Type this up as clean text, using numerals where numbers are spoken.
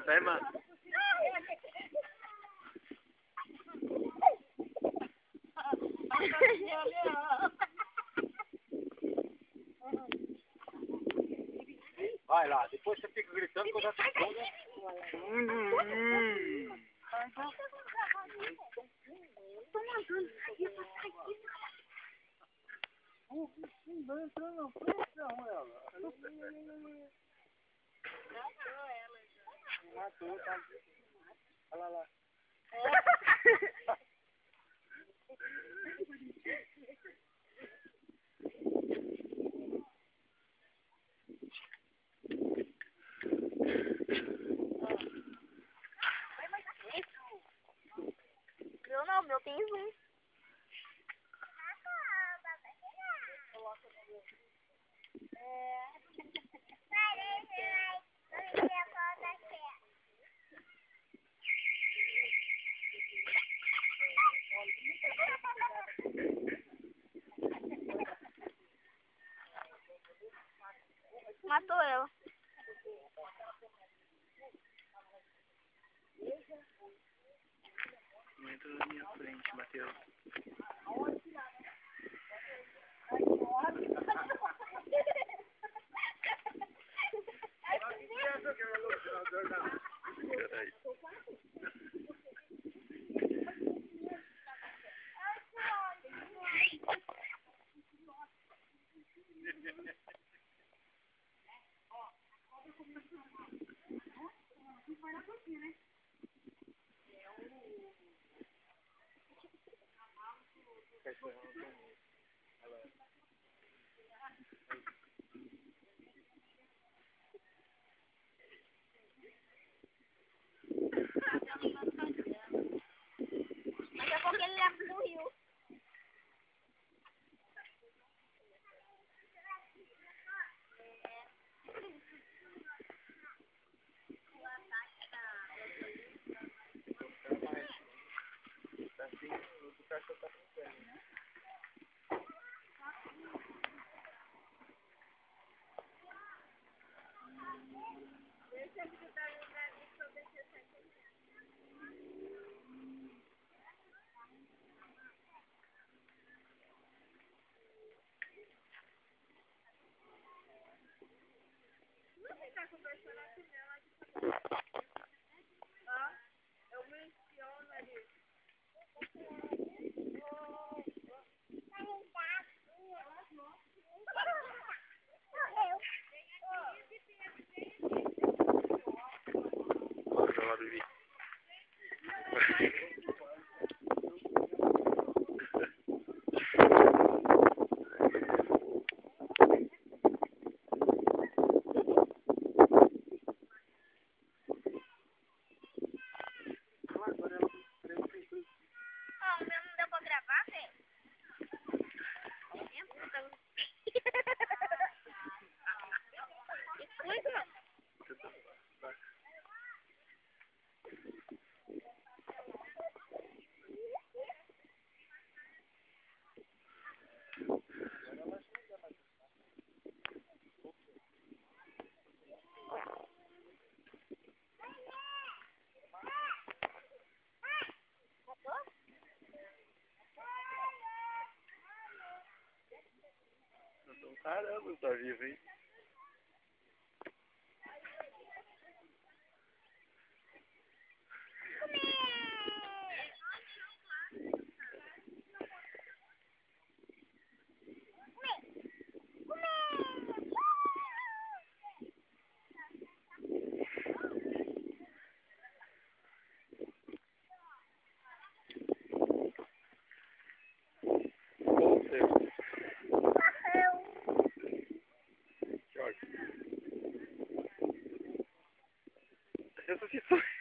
Vai, mano. Vai lá, depois você fica gritando quando eu tô olha lá. Meu não, meu tem zoom. Matou ela. Não entra na minha frente, Matheus. Daqui a pouco ele leva pro rio. Você tá conversando assim dela de eu menciono ali. Ah, o meu não deu pra gravar, velho? Que coisa? Caramba, tá vivo, hein? Ressuscitou.